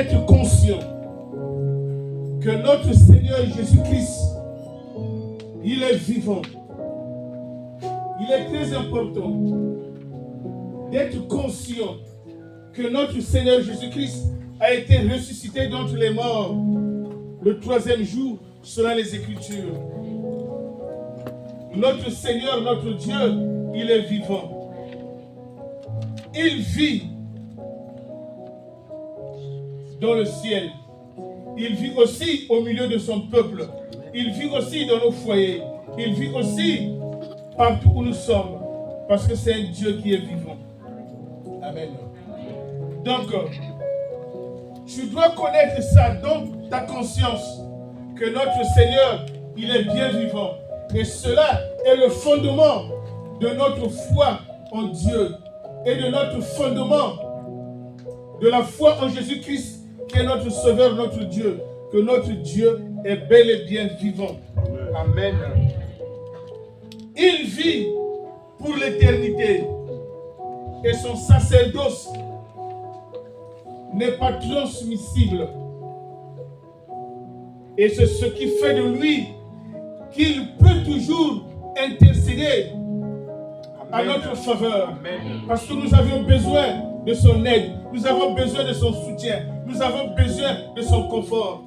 d'être conscient que notre Seigneur Jésus-Christ, il est vivant. Il est très important d'être conscient que notre Seigneur Jésus-Christ a été ressuscité d'entre les morts le 3e jour selon les Écritures. Notre Seigneur, notre Dieu, il est vivant. Il vit dans le ciel. Il vit aussi au milieu de son peuple. Il vit aussi dans nos foyers. Il vit aussi partout où nous sommes. Parce que c'est un Dieu qui est vivant. Amen. Donc, tu dois connaître ça dans ta conscience. Que notre Seigneur, il est bien vivant. Et cela est le fondement de notre foi en Dieu. Et de notre fondement de la foi en Jésus-Christ, qui est notre Sauveur, notre Dieu, que notre Dieu est bel et bien vivant. Amen. Il vit pour l'éternité et son sacerdoce n'est pas transmissible. Et c'est ce qui fait de lui qu'il peut toujours intercéder à notre faveur. Amen. Parce que nous avions besoin de son aide, nous avons besoin de son soutien, nous avons besoin de son confort,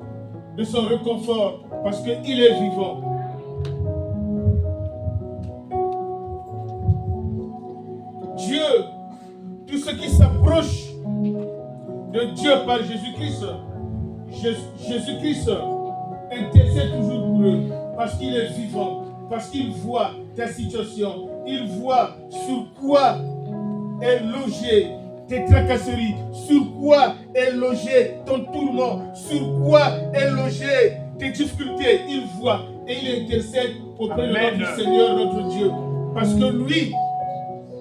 de son réconfort, parce qu'il est vivant. Dieu, tout ce qui s'approche de Dieu par Jésus-Christ, Jésus-Christ intercède toujours pour eux, parce qu'il est vivant, parce qu'il voit ta situation, il voit sur quoi est logé tes tracasseries, sur quoi est logé ton tourment, sur quoi est logé tes difficultés. Il voit et il intercède auprès de notre Seigneur, notre Dieu. Parce que lui,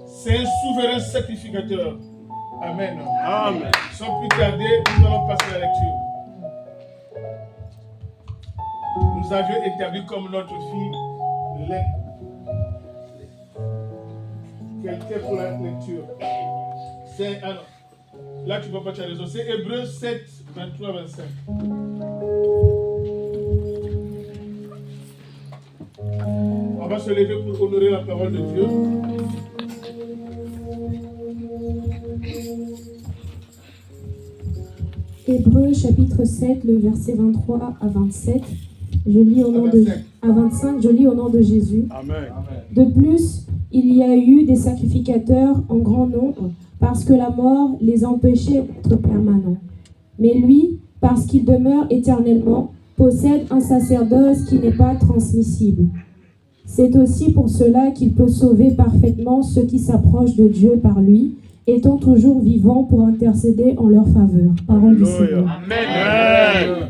c'est un souverain sacrificateur. Amen. Amen. Sans plus tarder, nous allons passer à la lecture. Nous avions établi comme notre fille quelqu'un pour la lecture. C'est, alors, là tu ne peux pas te raison. C'est Hébreux 7, 23, 25. On va se lever pour honorer la parole de Dieu. Hébreux chapitre 7, le verset 23 à 27. Je lis au nom de, à 25, je lis au nom de Jésus. Amen. De plus, il y a eu des sacrificateurs en grand nombre, parce que la mort les empêchait d'être permanents. Mais lui, parce qu'il demeure éternellement, possède un sacerdoce qui n'est pas transmissible. C'est aussi pour cela qu'il peut sauver parfaitement ceux qui s'approchent de Dieu par lui, étant toujours vivant pour intercéder en leur faveur. Parole du Seigneur. Amen.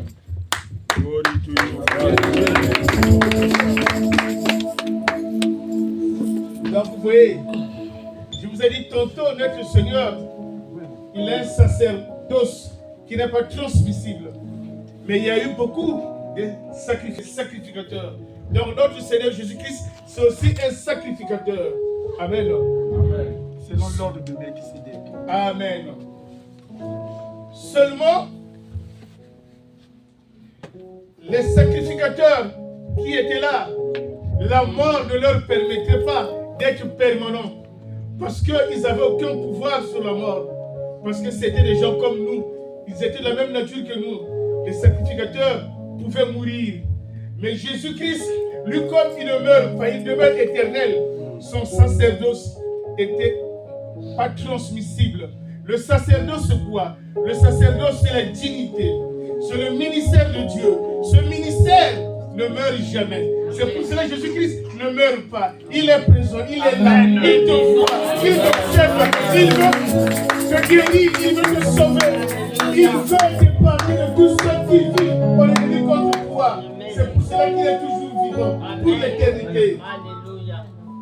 Donc vous voyez, je vous ai dit tantôt, notre Seigneur, il est un sacerdoce qui n'est pas transmissible. Mais il y a eu beaucoup de sacrificateurs. Donc notre Seigneur Jésus-Christ, c'est aussi un sacrificateur. Amen. Amen. Selon l'ordre de Melchisédek. Amen. Seulement, les sacrificateurs qui étaient là, la mort ne leur permettait pas d'être permanents. Parce qu'ils n'avaient aucun pouvoir sur la mort. Parce que c'était des gens comme nous. Ils étaient de la même nature que nous. Les sacrificateurs pouvaient mourir. Mais Jésus-Christ, lui, comme il ne meurt pas, il demeure éternel. Son sacerdoce était pas transmissible. Le sacerdoce, c'est quoi? Le sacerdoce, c'est la dignité. C'est le ministère de Dieu. Ce ministère ne meurt jamais. C'est pour cela que Jésus-Christ ne meurt pas. Il est présent, il est là, il te voit, il t'observe, il veut te guérir, il veut te sauver. Il veut t'épargner de tout ce qui vit pour l'ennemi contre toi. C'est pour cela qu'il est toujours vivant pour l'éternité.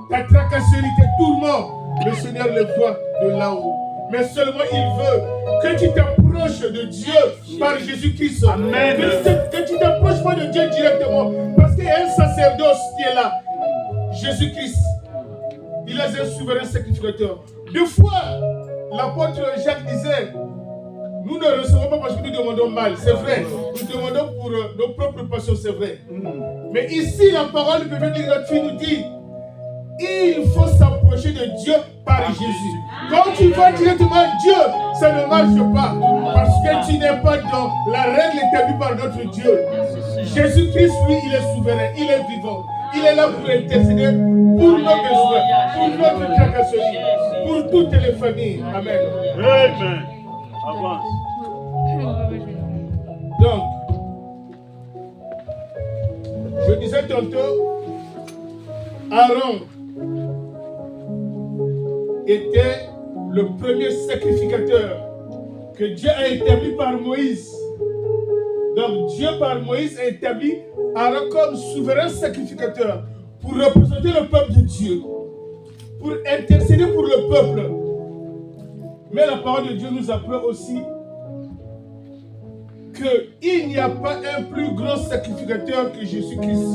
Ta tracasserie, tes tourments, le Seigneur le voit de là-haut. Mais seulement il veut que tu t'approches de Dieu par Jésus-Christ. Amen. Que tu ne t'approches pas de Dieu directement. Parce qu'il y a un sacerdoce qui est là. Jésus-Christ. Il est un souverain sacrificateur. Deux fois, l'apôtre Jacques disait, Nous ne recevons pas parce que nous demandons mal, c'est vrai. Nous demandons pour nos propres passions, c'est vrai. Mais ici, la parole de Dieu nous dit, il faut s'approcher de Dieu par Jésus. Quand tu vas directement à Dieu, ça ne marche pas. Parce que tu n'es pas dans la règle établie par notre Dieu. Jésus-Christ, lui, il est souverain, il est vivant. Il est là pour intercéder pour nos besoins, pour notre tracasserie, pour toutes les familles. Amen. Amen. Avance. Donc, je disais tantôt, Aaron était le premier sacrificateur que Dieu a établi par Moïse. Donc Dieu par Moïse a établi Aaron comme souverain sacrificateur pour représenter le peuple de Dieu, pour intercéder pour le peuple. Mais la parole de Dieu nous apprend aussi qu'il n'y a pas un plus grand sacrificateur que Jésus-Christ.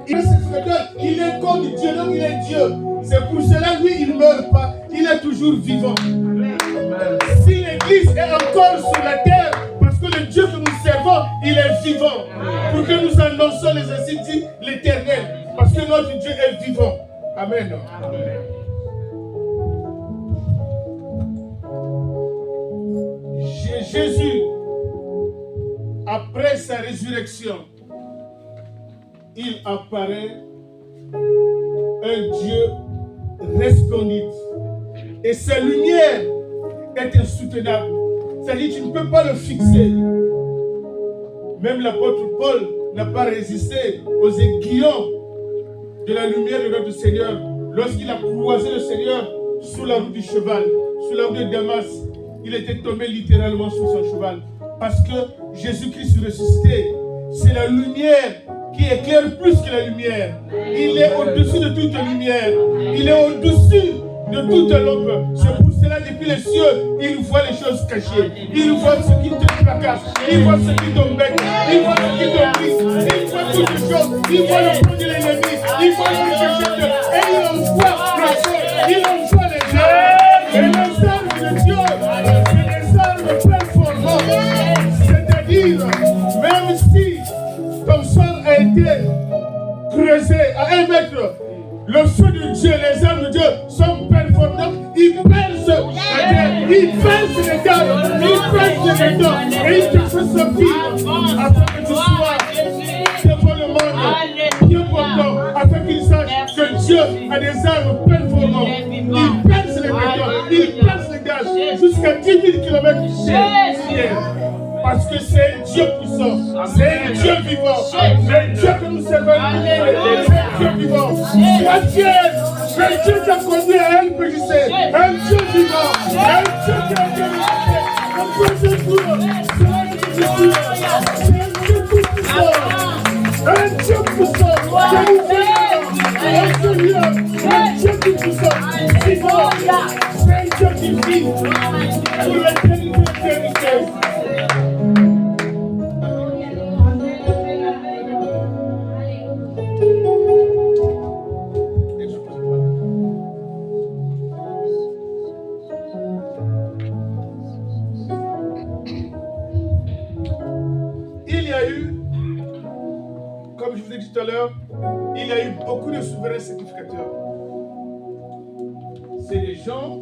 Il est sacrificateur, il est comme Dieu, donc il est Dieu. C'est pour cela, lui, il ne meurt pas, il est toujours vivant. Si l'Église est encore sur la terre, parce que le Dieu que nous servons, il est vivant. Pour que nous annonçons les ainsi dit l'Éternel, parce que notre Dieu est vivant. Amen. Jésus, après sa résurrection, il apparaît un Dieu resplendide. Et sa lumière est insoutenable. C'est-à-dire que tu ne peux pas le fixer. Même l'apôtre Paul n'a pas résisté aux aiguillons de la lumière de notre Seigneur lorsqu'il a croisé le Seigneur sous la route du cheval, sous la route de Damas. Il était tombé littéralement sur son cheval. Parce que Jésus-Christ ressuscité, c'est la lumière qui éclaire plus que la lumière. Il est au-dessus de toute lumière. Il est au-dessus de toute lampe. C'est pour cela, depuis les cieux, il voit les choses cachées. Il voit ce qui te fracasse. Il voit ce qui t'embête. Il voit ce qui te brise. Il voit toutes les choses. Il voit le plan de l'ennemi. Il voit le péché de Dieu. Et il envoie les choses. Il envoie les armes. Et les armes de Dieu, c'est des armes performantes. C'est-à-dire, même si ton sang a été creusé à 1 mètre, le feu de Dieu, les armes de Dieu sont performantes. Ils percent la terre, ils percent les dalles, ils percent les dents et ils te font sortir afin que tu sois devant le monde bien portant, afin qu'ils sachent que Dieu a des armes performantes. Ils percent les dents, ils percent les dalles jusqu'à 10 000 km de parce que c'est un Dieu puissant, c'est un Dieu vivant, c'est un Dieu que nous servons, c'est un Dieu vivant. Sois fier, que Dieu t'a conduit à LPJC, un Dieu vivant, un Dieu qui a été ressuscité, un Dieu puissant, un Dieu puissant, que nous servons, un Dieu qui puissant, vivant, c'est un Dieu qui vit pour l'éternité. Comme je vous ai dit tout à l'heure, il y a eu beaucoup de souverains sacrificateurs. C'est des gens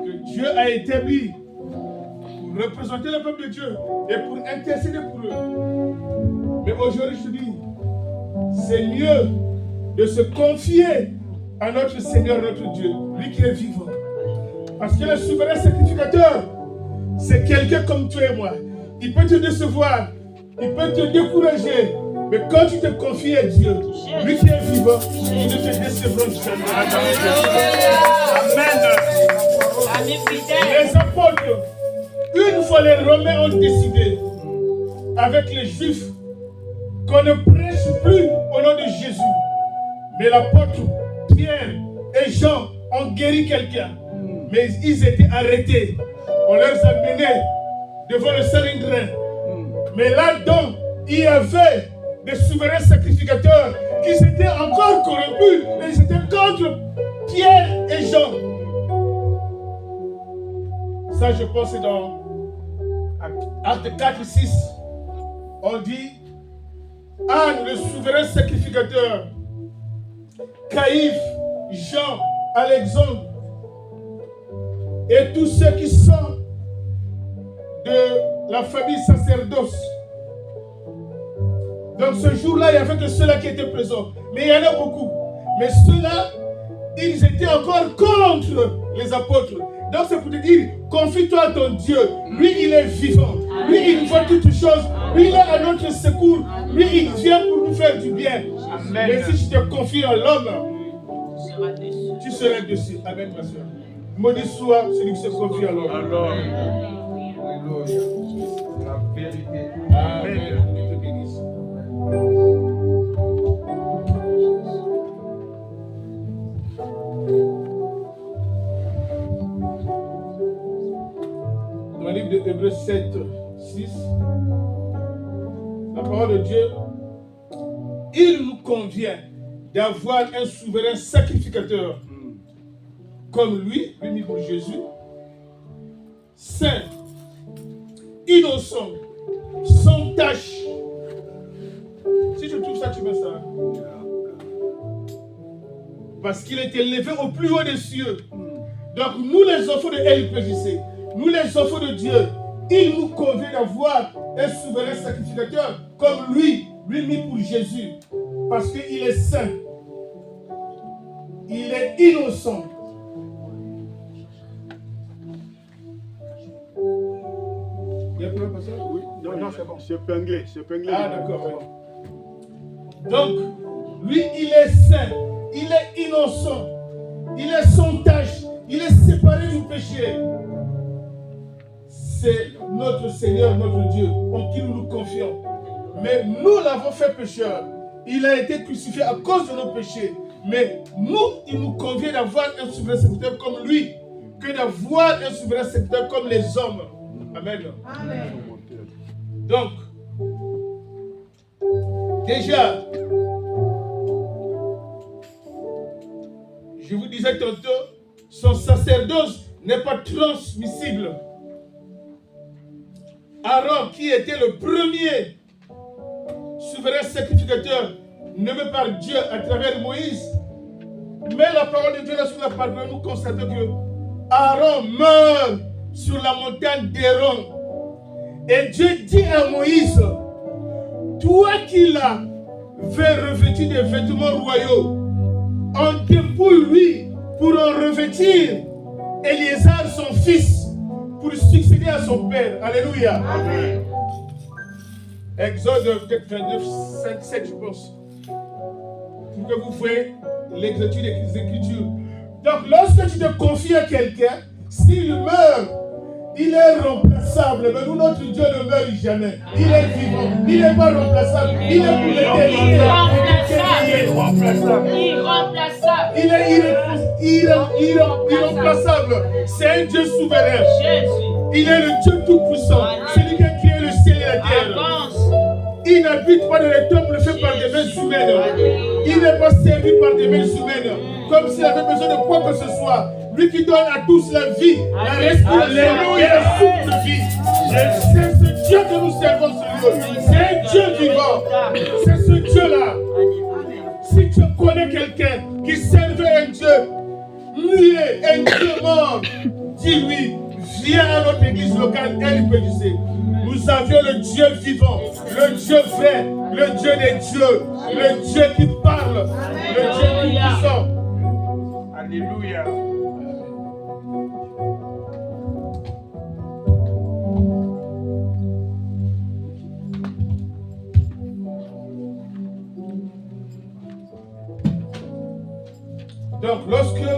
que Dieu a établis pour représenter le peuple de Dieu et pour intercéder pour eux. Mais aujourd'hui, je dis, c'est mieux de se confier à notre Seigneur, notre Dieu, lui qui est vivant. Parce que le souverain sacrificateur, c'est quelqu'un comme toi et moi. Il peut te décevoir, il peut te décourager, mais quand tu te confies à Dieu, lui qui est vivant, il ne te décevra jamais. Amen. Les apôtres, une fois les Romains ont décidé, avec les Juifs, qu'on ne prêche plus au nom de Jésus. Mais l'apôtre Pierre et Jean ont guéri quelqu'un, mais ils étaient arrêtés. On leur a menés devant le Sanhédrin. Mais là-dedans, il y avait des souverains sacrificateurs qui s'étaient encore corrompus et ils étaient contre Pierre et Jean. Ça, je pense, c'est dans Acte 4, 6. On dit Anne, le souverain sacrificateur, Caïphe, Jean, Alexandre, et tous ceux qui sont de la famille sacerdoce. Donc ce jour-là, il n'y avait que ceux-là qui étaient présents. Mais il y en a beaucoup. Mais ceux-là, ils étaient encore contre les apôtres. Donc c'est pour te dire, confie-toi à ton Dieu. Lui, il est vivant. Lui, il voit toutes choses. Lui, il est à notre secours. Lui, il vient pour nous faire du bien. Amen. Mais si tu te confies en l'homme, tu seras dessus. Amen, ma soeur. Maudit soit celui qui se confie à l'homme. Alléluia. La vérité. Amen. Dieu te bénisse. Dans le livre de Hébreux 7, 6, la parole de Dieu, il nous convient d'avoir un souverain sacrificateur comme lui mis pour Jésus, saint, innocent, sans tache. Si tu trouves ça, tu mets ça. Parce qu'il est élevé au plus haut des cieux. Donc nous les enfants de LPJC, nous les enfants de Dieu, il nous convient d'avoir un souverain sacrificateur comme lui mis pour Jésus. Parce qu'il est saint. Il est innocent. Oui, non, c'est bon. C'est épinglé. Ah, d'accord. Oui. Donc, lui, il est saint, il est innocent, il est sans tache, il est séparé du péché. C'est notre Seigneur, notre Dieu, en qui nous nous confions. Mais nous l'avons fait pécheur. Il a été crucifié à cause de nos péchés. Mais nous, il nous convient d'avoir un souverain sacrificateur comme lui, que d'avoir un souverain sacrificateur comme les hommes. Amen. Amen. Donc, déjà, je vous disais tantôt, son sacerdoce n'est pas transmissible. Aaron, qui était le premier souverain sacrificateur nommé par Dieu à travers Moïse, mais la parole de Dieu, lorsque la parole, nous constatons que Aaron meurt sur la montagne d'Héron. Et Dieu dit à Moïse, toi qui l'avais revêtu des vêtements royaux, on dépouille lui pour en revêtir Éléazar son fils, pour succéder à son père. Alléluia. Amen. Exode 29, 5, 7, je pense. Pour que vous voyez l'exécution des Écritures. Donc lorsque tu te confies à quelqu'un, s'il meurt, il est remplaçable, mais nous, notre Dieu ne meurt jamais. Il est vivant, il n'est pas remplaçable, il est pour l'éternité. Irremplaçable. Il est irremplaçable. C'est un Dieu souverain. Il est le Dieu tout-puissant. C'est lui qui a créé le ciel et la terre. Il n'habite pas dans les temples faits par des mains humaines. Il n'est pas servi par des mains humaines, comme s'il avait besoin de quoi que ce soit. Lui qui donne à tous la vie, la respiration et la souffle de vie. C'est ce Dieu que nous servons sur lui. C'est un Dieu vivant. C'est ce Dieu-là. Si tu connais quelqu'un qui servait un Dieu muet, un Dieu mort, dis-lui, viens à notre église locale LPJC. Nous avions le Dieu vivant, le Dieu vrai, le Dieu des dieux, le Dieu qui parle, le Dieu qui puissant. Alléluia. Donc, lorsque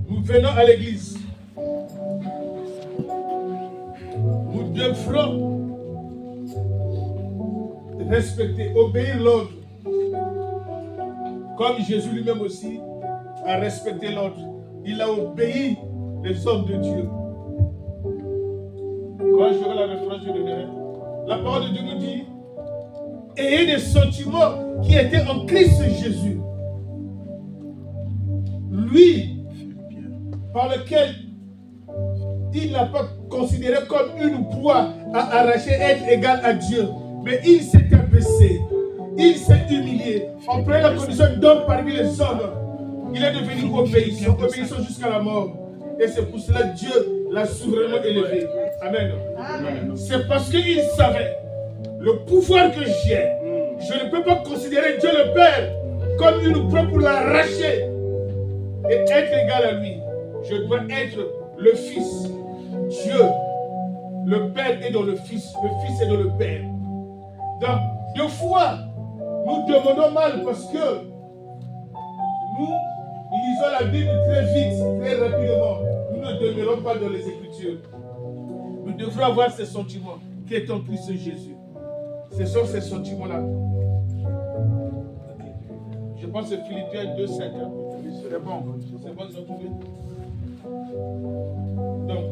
nous venons à l'église, nous devrons respecter, obéir l'ordre, comme Jésus lui-même aussi a respecté l'ordre. Il a obéi les ordres de Dieu. Quand j'aurai la référence, je donnerai. La parole de Dieu nous dit, ayez des sentiments qui étaient en Christ Jésus. Lui, par lequel il n'a pas considéré comme une proie à arracher, être égal à Dieu. Mais il s'est abaissé. Il s'est humilié. En prenant la condition d'homme parmi les hommes, il est devenu obéissant jusqu'à la mort. Et c'est pour cela que Dieu l'a souverainement élevé. Amen. C'est parce qu'il savait le pouvoir que j'ai. Je ne peux pas considérer Dieu le Père comme une proie pour l'arracher et être égal à lui. Je dois être le Fils. Dieu, le Père est dans le Fils est dans le Père. Donc, deux fois, nous demandons mal parce que nous lisons la Bible très vite, très rapidement. Nous ne demeurons pas dans les Écritures. Nous devrons avoir ces sentiments qui est en Christ Jésus. Ce sont ces sentiments-là. Je pense que c'est Philippiens 2, 5. C'est bon, ils ont trouvé. Donc,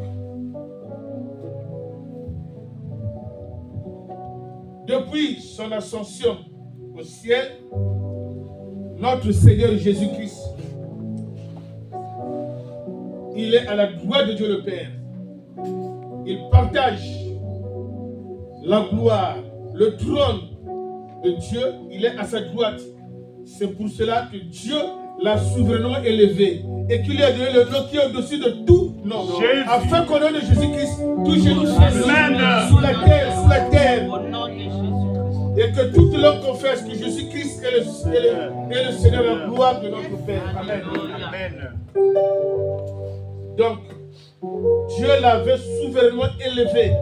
depuis son ascension au ciel, notre Seigneur Jésus-Christ, il est à la droite de Dieu le Père. Il partage la gloire, le trône de Dieu, il est à sa droite. C'est pour cela que Dieu l'a souverainement élevé et qu'il lui a donné le nom qui est au-dessus de tout nom. Afin qu'au nom de Jésus-Christ, tout genou soit sous la terre. Et que toute langue confesse que Jésus-Christ est le Seigneur, la gloire de notre Père. Amen. Donc, Dieu l'avait souverainement élevé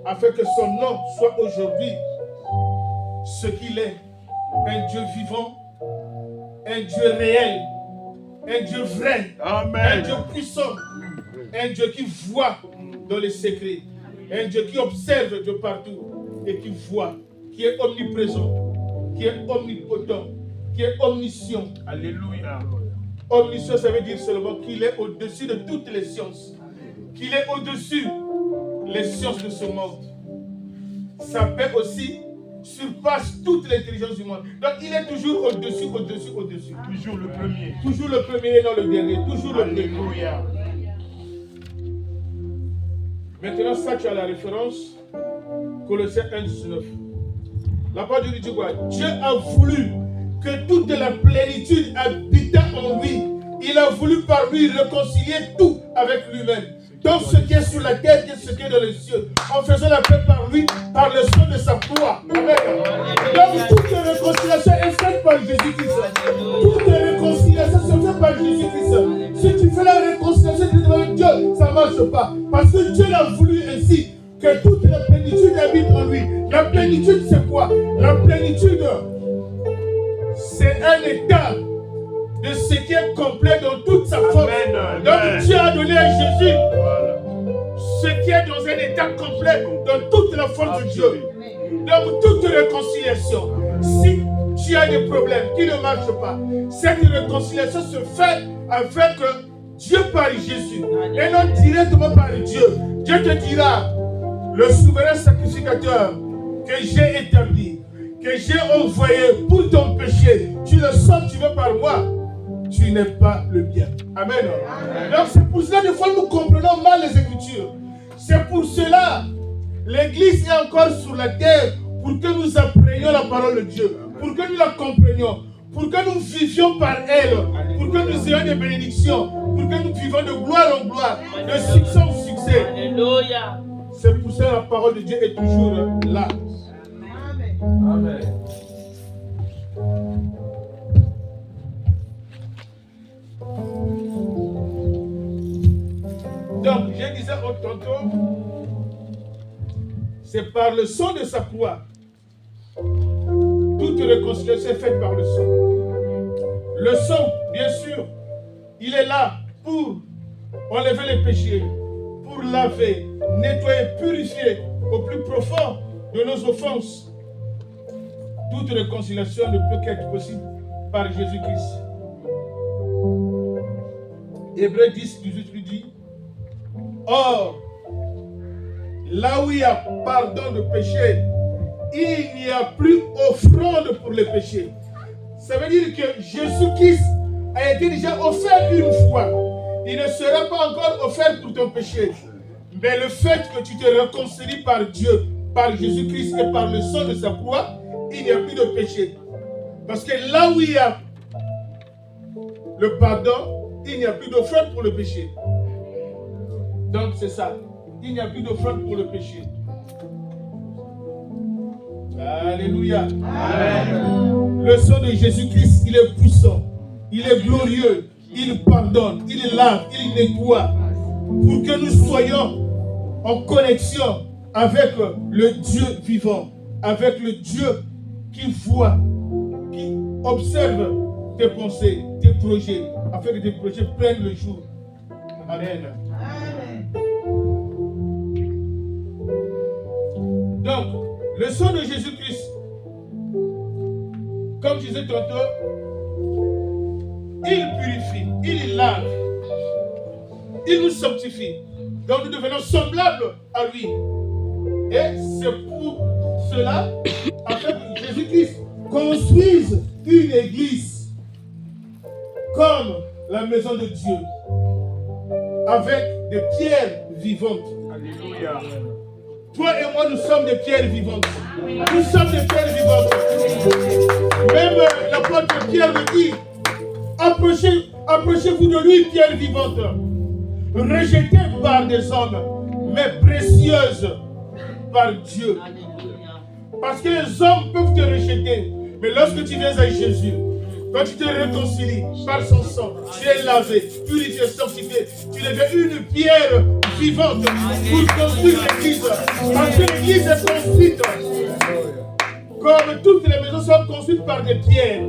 afin que son nom soit aujourd'hui ce qu'il est. Un Dieu vivant, un Dieu réel, un Dieu vrai, un Dieu puissant, un Dieu qui voit dans les secrets, un Dieu qui observe de partout et qui voit, qui est omniprésent, qui est omnipotent, qui est omniscient. Alléluia. Omniscient, ça veut dire seulement qu'il est au-dessus de toutes les sciences, qu'il est au-dessus des sciences de ce monde. Sa paix aussi surpasse toute l'intelligence du monde. Donc il est toujours au-dessus. Toujours le premier. Toujours le premier et non le dernier. Toujours le premier. Alléluia. Maintenant, ça tu as la référence. Colossiens 1:19. La parole de Dieu dit quoi? Dieu a voulu que toute la plénitude habitât en lui. Il a voulu par lui réconcilier tout avec lui-même. Donc ce qui est sur la terre et ce qui est dans les cieux, en faisant la paix par lui, par le sang de sa croix. Amen. Donc toute réconciliation est faite par Jésus-Christ. Toute réconciliation se fait par Jésus-Christ. Si tu fais la réconciliation avec Dieu, ça ne marche pas. Parce que Dieu l'a voulu ainsi, que toute la plénitude habite en lui. La plénitude, c'est quoi? La plénitude, c'est un état de ce qui est complet dans toute sa force. Donc Dieu a donné à Jésus ce qui est dans un état complet dans toute la force de Dieu. Donc toute réconciliation, si tu as des problèmes qui ne marchent pas, cette réconciliation se fait afin que Dieu par Jésus et non directement par Dieu. Dieu te dira, le souverain sacrificateur que j'ai établi, que j'ai envoyé pour ton péché, tu le sens, tu veux par moi, tu n'es pas le bien. Amen. Donc c'est pour cela que des fois nous comprenons mal les Écritures. C'est pour cela l'Église est encore sur la terre pour que nous apprenions la parole de Dieu, pour que nous la comprenions, pour que nous vivions par elle, pour que nous ayons des bénédictions, pour que nous vivions de gloire en gloire, de succès en succès. Alléluia. C'est pour ça que la parole de Dieu est toujours là. Amen. Donc, je disais tantôt, c'est par le sang de sa croix. Toute réconciliation est faite par le sang. Le sang, bien sûr, il est là pour enlever les péchés, pour laver, nettoyer, purifier au plus profond de nos offenses. Toute réconciliation ne peut qu'être possible par Jésus-Christ. Hébreux 10, 18 lui dit, or, là où il y a pardon de péché, il n'y a plus offrande pour les péchés. Ça veut dire que Jésus-Christ a été déjà offert une fois. il ne sera pas encore offert pour ton péché. Mais le fait que tu te réconcilies par Dieu, par Jésus-Christ et par le sang de sa croix, il n'y a plus de péché. Parce que là où il y a le pardon, il n'y a plus d'offrande pour le péché. Donc c'est ça. Il n'y a plus d'offrande pour le péché. Alléluia. Amen. Le sang de Jésus-Christ, il est puissant. Il est glorieux. Il pardonne. Il lave. Il nettoie. Pour que nous soyons en connexion avec le Dieu vivant. Avec le Dieu qui voit, qui observe tes pensées, tes projets, afin que tes projets prennent le jour. Amen. Donc, le sang de Jésus-Christ, comme je disais tantôt, il purifie, il lave, il nous sanctifie. Donc nous devenons semblables à lui. Et c'est pour cela, afin que Jésus-Christ construise une église comme la maison de Dieu, avec des pierres vivantes. Alléluia. Toi et moi, nous sommes des pierres vivantes. Nous sommes des pierres vivantes. Même l'apôtre Pierre me dit, approchez-vous de lui, pierre vivante, rejetée par des hommes, mais précieuse par Dieu. Parce que les hommes peuvent te rejeter, mais lorsque tu viens à Jésus, quand tu te réconcilies par son sang, tu es lavé, purifié, sanctifié, tu deviens une pierre vivante pour construire l'église. Parce que l'église est construite comme toutes les maisons sont construites par des pierres.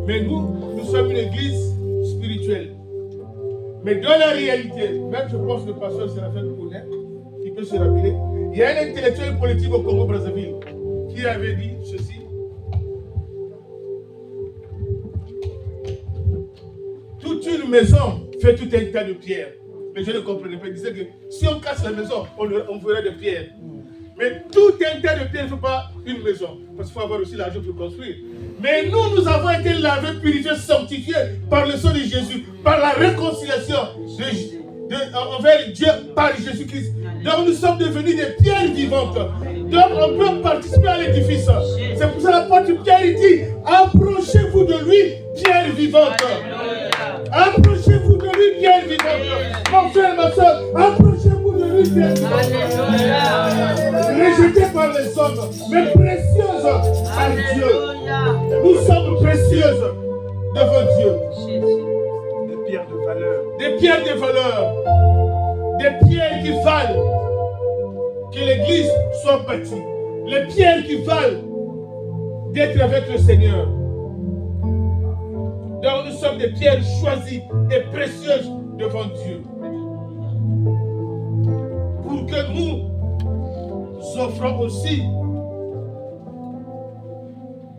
Mais nous sommes une église spirituelle. Mais dans la réalité, même je pense que le pasteur Séraphin connaît, il peut se rappeler, il y a un intellectuel politique au Congo-Brazzaville qui avait dit ceci. Toute une maison fait tout un tas de pierres. Mais je ne comprenais pas. Il disait que si on casse la maison, on ferait des pierres. Mais tout un tas de pierres ne fait pas une maison. Parce qu'il faut avoir aussi l'argent pour construire. Mais nous avons été lavés, purifiés, sanctifiés par le sang de Jésus, par la réconciliation envers Dieu par Jésus-Christ. Donc nous sommes devenus des pierres vivantes. Donc on peut participer à l'édifice. C'est pour ça l'apôtre Pierre dit, approchez-vous de lui, pierre vivante. Approchez-vous de lui, pierre vivante. Mon frère, ma soeur, approchez-vous de lui, pierre vivante. Rejetée par les hommes, mais précieuse par Dieu. Nous sommes précieuses devant Dieu. Des pierres de valeur. Des pierres de valeur. Des pierres qui valent que l'église soit bâtie. Les pierres qui valent d'être avec le Seigneur. Donc nous sommes des pierres choisies et précieuses devant Dieu. Pour que nous offrons aussi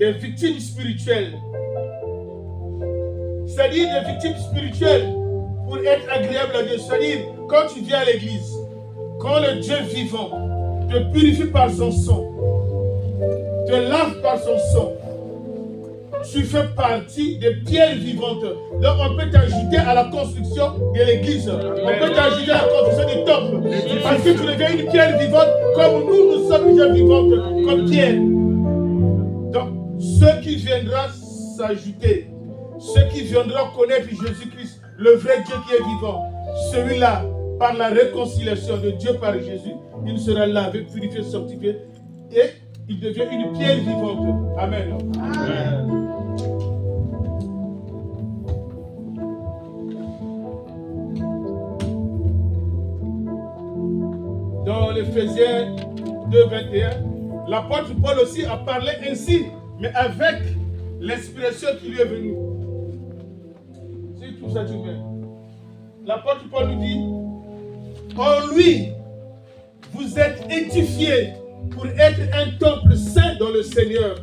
des victimes spirituelles. C'est-à-dire des victimes spirituelles pour être agréable à Dieu. C'est-à-dire quand tu viens à l'église, quand le Dieu vivant te purifie par son sang, te lave par son sang, tu fais partie des pierres vivantes. Donc on peut t'ajouter à la construction de l'église. On peut t'ajouter à la construction du temple. Parce que tu deviens une pierre vivante comme nous sommes déjà vivantes comme pierre. Donc ceux qui viendront s'ajouter, ceux qui viendront connaître Jésus-Christ, le vrai Dieu qui est vivant, celui-là, par la réconciliation de Dieu par Jésus, il sera lavé, purifié, sanctifié et il devient une pierre vivante. Amen. Amen. Dans l'Éphésiens 2, 21, l'apôtre Paul aussi a parlé ainsi, mais avec l'inspiration qui lui est venue. C'est tout ça, tu mets. L'apôtre Paul nous dit, en lui, vous êtes édifiés pour être un temple saint dans le Seigneur.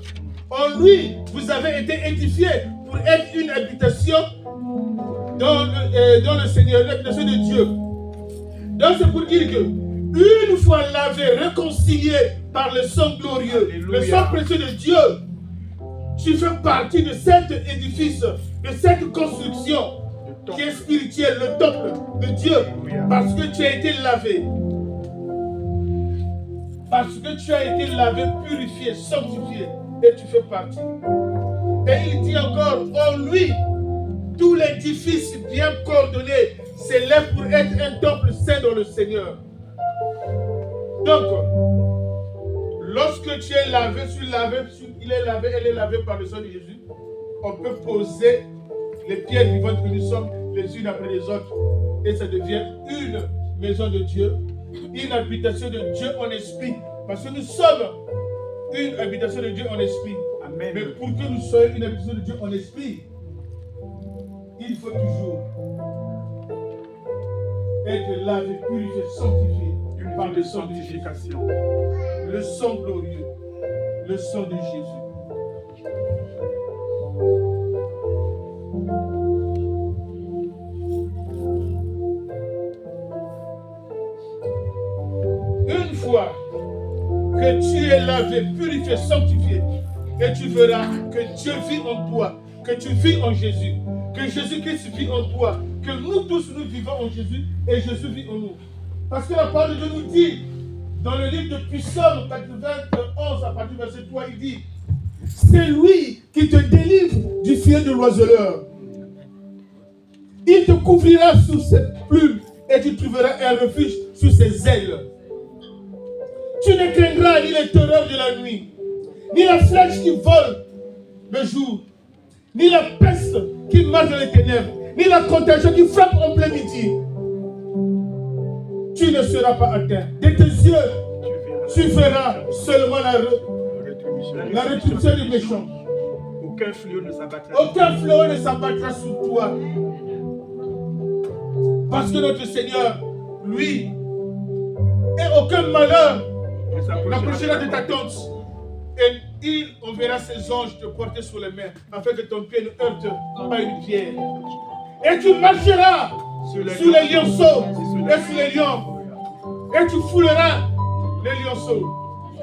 En lui, vous avez été édifiés pour être une habitation dans le Seigneur, une habitation de Dieu. Donc c'est pour dire que une fois lavé, réconcilié par le sang glorieux, Alléluia, le sang précieux de Dieu, tu fais partie de cet édifice, de cette construction qui est spirituel, le temple de Dieu, parce que tu as été lavé. Parce que tu as été lavé, purifié, sanctifié, et tu fais partie. Et il dit encore, en lui, tout l'édifice bien coordonné s'élève pour être un temple saint dans le Seigneur. Donc, lorsque tu es lavé, il est lavé, elle est lavée par le sang de Jésus, on peut poser les pierres vivantes que nous sommes les unes après les autres. Et ça devient une maison de Dieu, une habitation de Dieu en esprit. Parce que nous sommes une habitation de Dieu en esprit. Amen. Mais pour que nous soyons une habitation de Dieu en esprit, il faut toujours être lavé, purifié, sanctifié par le sang de Jésus. Le sang glorieux, le sang de Jésus. Une fois que tu es lavé, purifié, sanctifié, et tu verras que Dieu vit en toi, que tu vis en Jésus, que Jésus-Christ vit en toi, que nous tous nous vivons en Jésus et Jésus vit en nous. Parce que la parole de Dieu nous dit, dans le livre de Psaume 91, à partir du verset 3, il dit, c'est lui qui te délivre du filet de l'oiseleur. Il te couvrira sous ses plumes et tu trouveras un refuge sous ses ailes. Tu ne craindras ni les terreurs de la nuit, ni la flèche qui vole le jour, ni la peste qui marche dans les ténèbres, ni la contagion qui frappe en plein midi. Tu ne seras pas atteint. De tes yeux, tu verras seulement la rétribution du méchant. Aucun fléau ne s'abattra. Aucun fléau ne s'abattra sur toi. Parce que notre Seigneur, lui, et aucun malheur n'approchera de ta tente. Et il enverra ses anges te porter sur les mains, afin que ton pied ne heurte pas une pierre. Et tu marcheras sur les lionceaux et sur les lions. Et tu fouleras les lionceaux.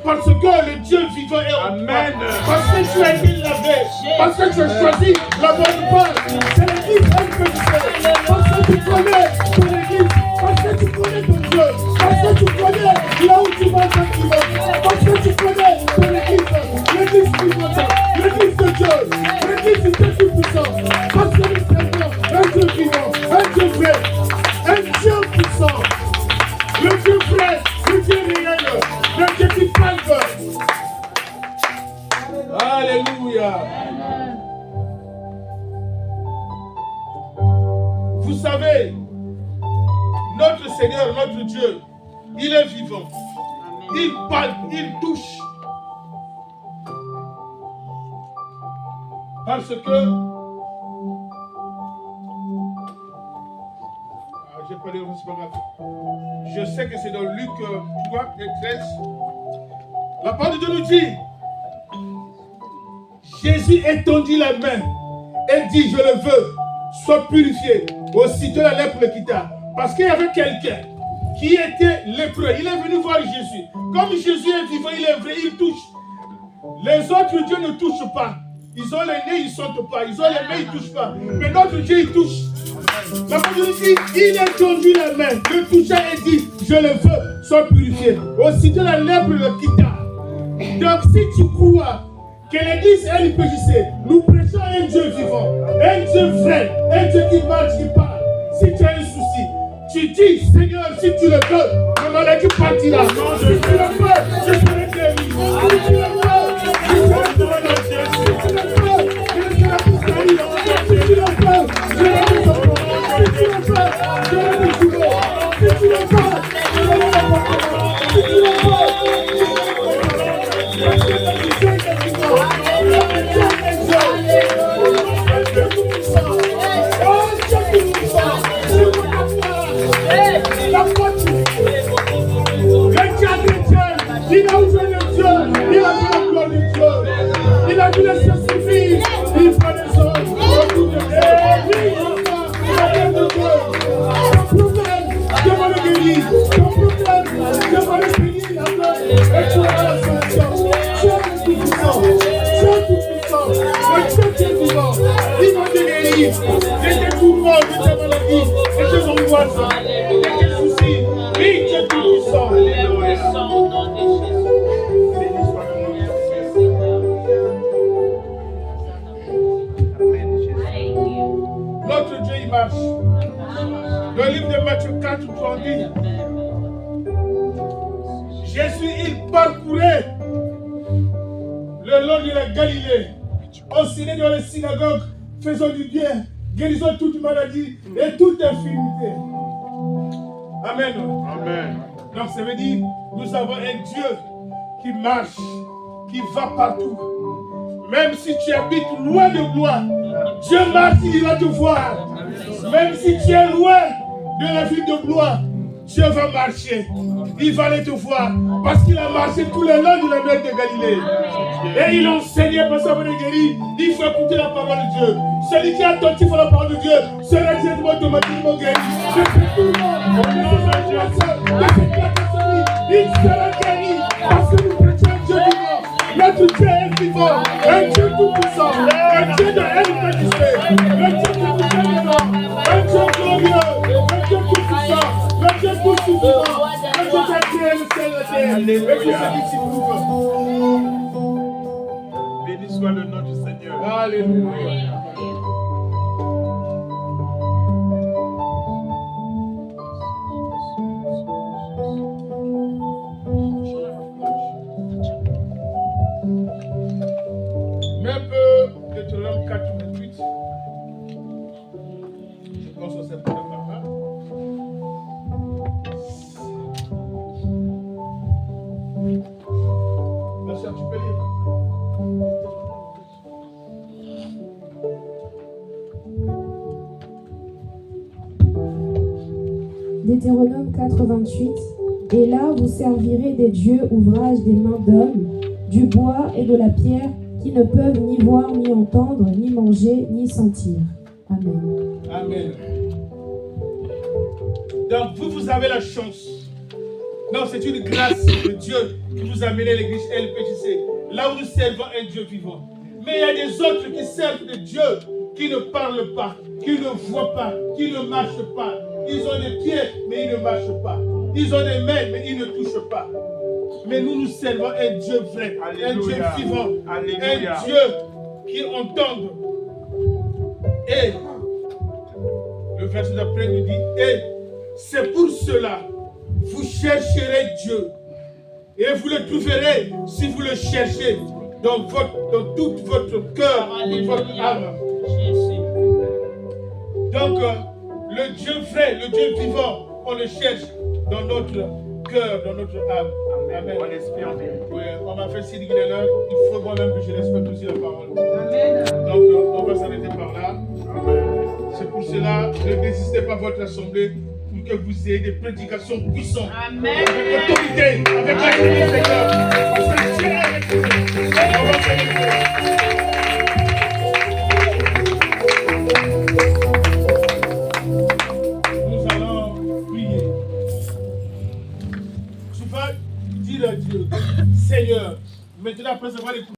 Parce que le Dieu vivant est en toi. Parce que tu as été lavé. Parce que tu as choisi la bonne part. C'est l'église que tu fais. Parce que tu connais ton église. Parce que tu connais ton Dieu. Parce que tu connais là où tu vas quand tu vas. Parce que tu connais ton église. L'église vivante. L'église de Dieu. L'église du Dieu tout-puissant. Parce que nous servons un Dieu vivant. Un Dieu vrai. Un Dieu puissant. Le Dieu vrai. Le Dieu réel. Le Dieu qui parle. Alléluia. Vous savez, notre Seigneur, notre Dieu, il est vivant. Il parle, il touche. Parce que j'ai pas les c'est pas grave. Je sais que c'est dans Luc 3 et 13. La parole de Dieu nous dit, Jésus étendit la main et dit, je le veux, sois purifié. Aussitôt la lèpre le quitta. Parce qu'il y avait quelqu'un qui était lépreux. Il est venu voir Jésus. Comme Jésus est vivant, il est vrai, il touche. Les autres dieux ne touchent pas. Ils ont les nez, ils ne sentent pas. Ils ont les mains, ils ne touchent pas. Mais notre Dieu, il touche. La parole dit, il a tendu la main, le toucha et dit, je le veux, sois purifié. Aussitôt la lèpre le quitta. Donc si tu crois que l'église est péchée, nous prêchons un Dieu vivant, un Dieu vrai, un Dieu qui marche, qui parle. Si tu as un souci, tu dis, Seigneur, si tu le veux, le maladie partira. Si tu le veux, je serai guéri. Si tu le veux, je serai guéri. Si tu le veux, je serai guéri. Si tu le veux, je serai guéri. Si tu le veux, je serai guéri. Si tu le veux, je serai de la Galilée, enseignez dans les synagogues, faisons du bien, guérissons toute maladie et toute infirmité. Amen. Amen. Donc ça veut dire, nous avons un Dieu qui marche, qui va partout. Même si tu habites loin de gloire, Dieu marche, il va te voir. Même si tu es loin de la ville de gloire, Dieu va marcher. Il va aller te voir. Parce qu'il a marché tous les longs de la mer de Galilée. Et il enseignait pour savoir de guérir. Il faut écouter la parole de Dieu. Celui qui est attentif à la parole de Dieu sera directement automatiquement guéri. Je fais tout le monde. Il sera guéri. Parce que nous prêchons un Dieu vivant. Notre Dieu est vivant. Un Dieu tout-puissant. Un Dieu de l'humanité. Un Dieu qui nous aime. Un Dieu glorieux. Un Dieu tout-puissant. Un Dieu tout-puissant. Un Dieu qui a créé le ciel et la terre. Et tout ce qui s'y trouve. Béni soit le nom du Seigneur. Alléluia. Même Deutéronome 4, 28. Je pense que c'est pour le papa. Ma soeur, tu peux lire. Deutéronome 4, 28. Et là vous servirez des dieux ouvrages des mains d'hommes, du bois et de la pierre, qui ne peuvent ni voir, ni entendre, ni manger, ni sentir. Amen. Amen. Donc vous avez la chance. Non, c'est une grâce de Dieu qui vous a amené à l'église LPJC. Là où nous servons un Dieu vivant. Mais il y a des autres qui servent de Dieu, qui ne parlent pas, qui ne voient pas, qui ne marchent pas. Ils ont des pieds, mais ils ne marchent pas. Ils ont des mains, mais ils ne touchent pas. Mais nous servons un Dieu vrai, Alléluia. un Dieu vivant, Alléluia. un Dieu qui entend. Et le verset d'après nous dit, et c'est pour cela, vous chercherez Dieu. Et vous le trouverez si vous le cherchez dans tout votre cœur, toute votre âme. Donc, le Dieu vrai, le Dieu vivant, on le cherche dans notre cœur, dans notre âme. Amen. Mon esprit en vérité. Oui, on m'a fait signe qu'il est l'heure. Il faut moi-même que je respecte aussi la parole. Amen. Donc, on va s'arrêter par là. C'est pour cela, ne désistez pas à votre assemblée pour que vous ayez des prédications puissantes. Amen. Avec l'autorité, avec la grâce du Seigneur. Parce que Dieu est avec vous. On va s'arrêter. Nous allons prier. Tu vas dire à Dieu, Seigneur, maintenant après avoir écouté